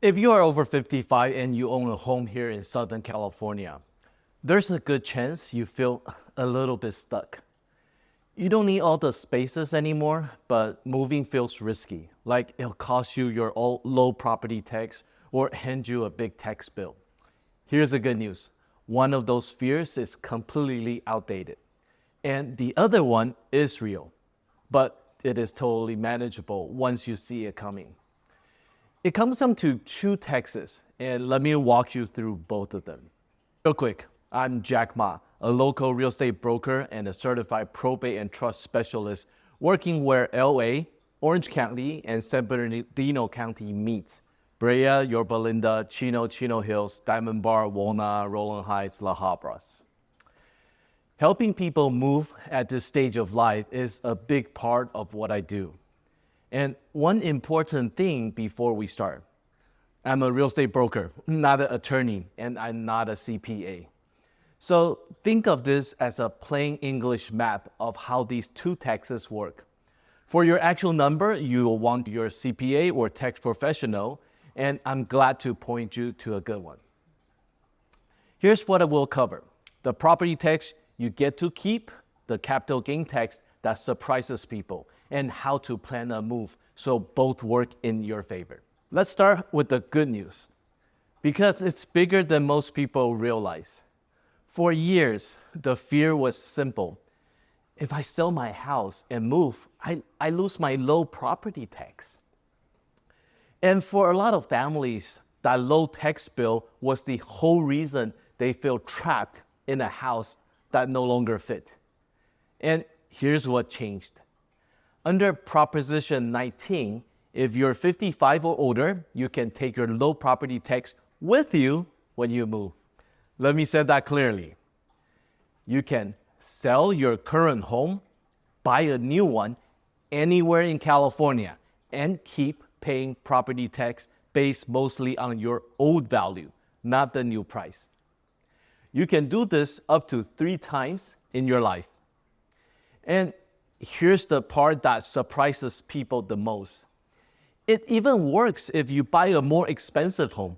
If you are over 55 and you own a home here in Southern California, there's a good chance you feel a little bit stuck. You don't need all the spaces anymore, but moving feels risky, like it'll cost you your low property tax or hand you a big tax bill. Here's the good news. One of those fears is completely outdated, and the other one is real, but it is totally manageable once you see it coming. It comes down to two taxes, and let me walk you through both of them. Real quick, I'm Jack Ma, a local real estate broker and a certified probate and trust specialist working where LA, Orange County, and San Bernardino County meet. Brea, Yorba Linda, Chino Hills, Diamond Bar, Walnut, Rowland Heights, La Habras. Helping people move at this stage of life is a big part of what I do. And one important thing before we start, I'm a real estate broker, not an attorney, and I'm not a CPA. So think of this as a plain English map of how these two taxes work. For your actual number, you will want your CPA or tax professional, and I'm glad to point you to a good one. Here's what I will cover. The property tax you get to keep, the capital gain tax that surprises people, and how to plan a move so both work in your favor. Let's start with the good news, because it's bigger than most people realize. For years, the fear was simple. If I sell my house and move, I lose my low property tax. And for a lot of families, that low tax bill was the whole reason they feel trapped in a house that no longer fit. And here's what changed. Under Proposition 19, if you're 55 or older, you can take your low property tax with you when you move. Let me say that clearly. You can sell your current home, buy a new one anywhere in California, and keep paying property tax based mostly on your old value, not the new price. You can do this up to 3 times in your life. And here's the part that surprises people the most. It even works if you buy a more expensive home.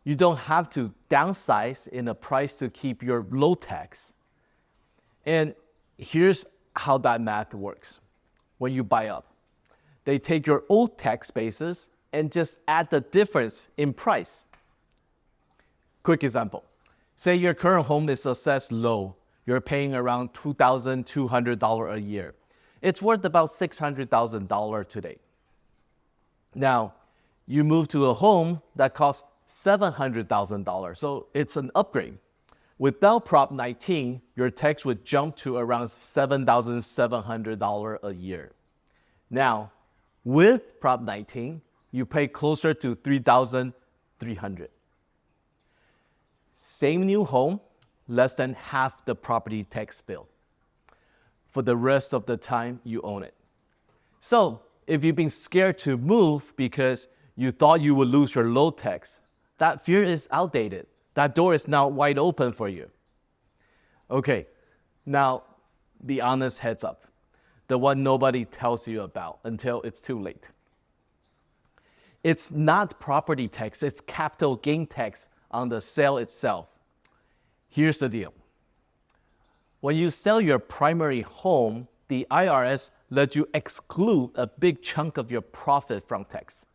You don't have to downsize in a price to keep your low tax. And here's how that math works. When you buy up, they take your old tax basis and just add the difference in price. Quick example. Say your current home is assessed low. You're paying around $2,200 a year. It's worth about $600,000 today. Now, you move to a home that costs $700,000, so it's an upgrade. Without Prop 19, your tax would jump to around $7,700 a year. Now, with Prop 19, you pay closer to $3,300. Same new home, less than half the property tax bill for the rest of the time you own it. So if you've been scared to move because you thought you would lose your low tax, that fear is outdated. That door is now wide open for you. Okay, now the honest heads up, the one nobody tells you about until it's too late. It's not property tax, it's capital gain tax on the sale itself. Here's the deal. When you sell your primary home, the IRS lets you exclude a big chunk of your profit from tax.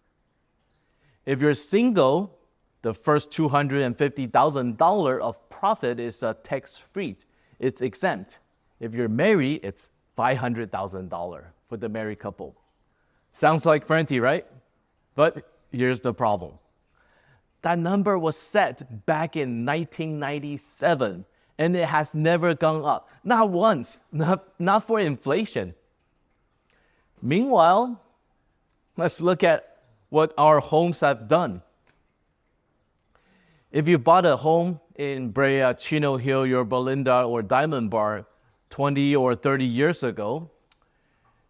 If you're single, the first $250,000 of profit is tax-free. It's exempt. If you're married, it's $500,000 for the married couple. Sounds like plenty, right? But here's the problem. That number was set back in 1997, and it has never gone up. Not once, not for inflation. Meanwhile, let's look at what our homes have done. If you bought a home in Brea, Chino Hills, Yorba Linda, or Diamond Bar 20 or 30 years ago,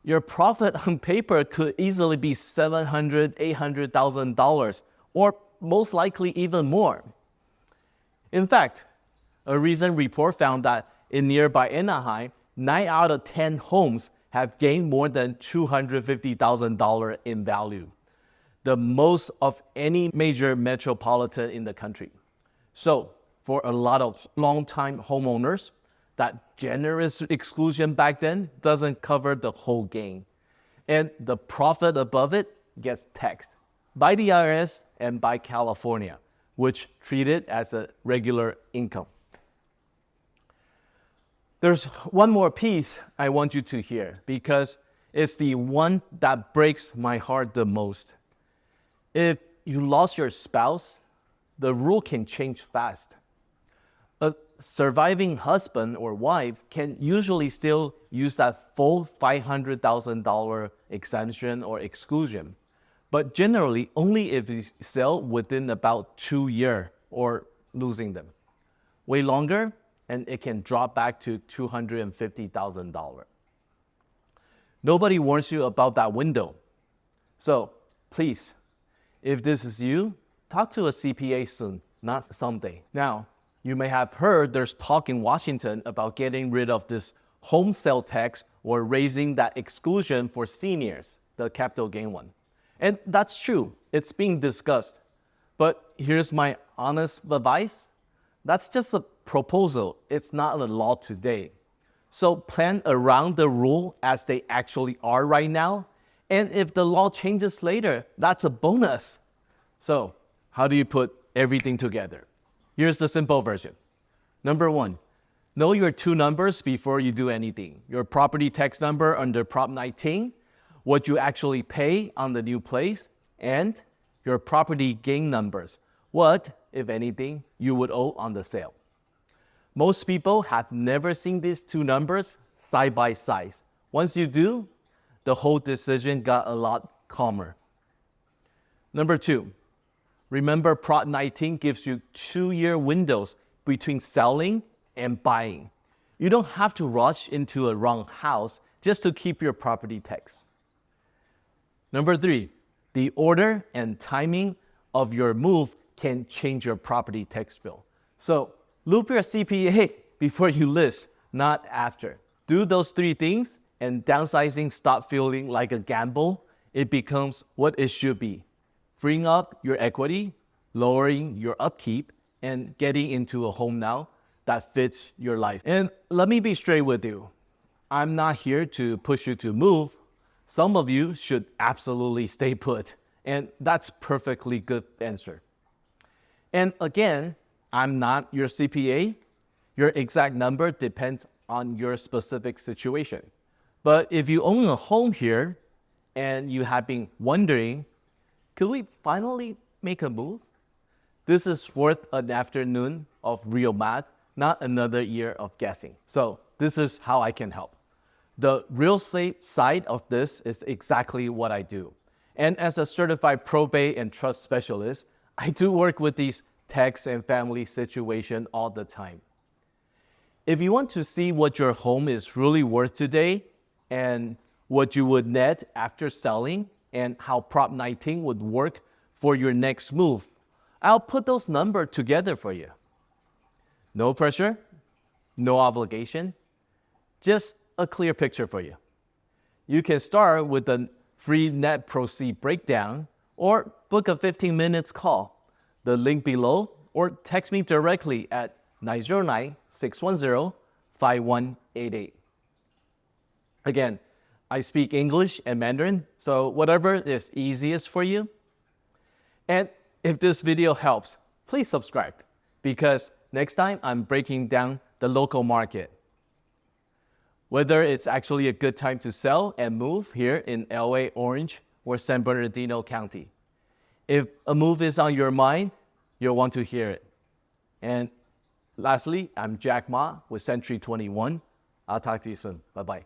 your profit on paper could easily be $700,000, $800,000, or most likely even more. In fact, a recent report found that in nearby Anaheim, 9 out of 10 homes have gained more than $250,000 in value. the most of any major metropolitan in the country. So for a lot of longtime homeowners, that generous exclusion back then doesn't cover the whole gain. And the profit above it gets taxed by the IRS and by California, which treat it as a regular income. There's one more piece I want you to hear because it's the one that breaks my heart the most. If you lost your spouse, the rule can change fast. A surviving husband or wife can usually still use that full $500,000 exemption or exclusion, but generally only if you sell within about 2 years or losing them. Way longer, and it can drop back to $250,000. Nobody warns you about that window. So please, if this is you, talk to a CPA soon, not someday. Now, you may have heard there's talk in Washington about getting rid of this home sale tax or raising that exclusion for seniors, the capital gain one. And that's true, it's being discussed. But here's my honest advice. That's just a proposal, it's not a law today. So plan around the rule as they actually are right now. And if the law changes later, that's a bonus. So how do you put everything together? Here's the simple version. Number 1, know your 2 numbers before you do anything. Your property tax number under Prop 19, what you actually pay on the new place, and your property gain numbers. What, if anything, you would owe on the sale. Most people have never seen these 2 numbers side by side. Once you do, the whole decision got a lot calmer. Number 2, remember Prop 19 gives you 2-year windows between selling and buying. You don't have to rush into a wrong house just to keep your property tax. Number 3, the order and timing of your move can change your property tax bill. So loop your CPA before you list, not after. Do those 3 things and downsizing stop feeling like a gamble. It becomes what it should be. Freeing up your equity, lowering your upkeep, and getting into a home now that fits your life. And let me be straight with you. I'm not here to push you to move. Some of you should absolutely stay put. And that's perfectly good answer. And again, I'm not your CPA. Your exact number depends on your specific situation. But if you own a home here and you have been wondering, could we finally make a move? This is worth an afternoon of real math, not another year of guessing. So this is how I can help. The real estate side of this is exactly what I do. And as a certified probate and trust specialist, I do work with these tax and family situations all the time. If you want to see what your home is really worth today and what you would net after selling and how Prop 19 would work for your next move, I'll put those numbers together for you. No pressure, no obligation, just a clear picture for you. You can start with a free net proceed breakdown or book a 15 minutes call. The link below, or text me directly at 909-610-5188. Again, I speak English and Mandarin, so whatever is easiest for you. And if this video helps, please subscribe because next time I'm breaking down the local market. Whether it's actually a good time to sell and move here in LA Orange or San Bernardino County. If a move is on your mind, you'll want to hear it. And lastly, I'm Jack Ma with Century 21. I'll talk to you soon. Bye-bye.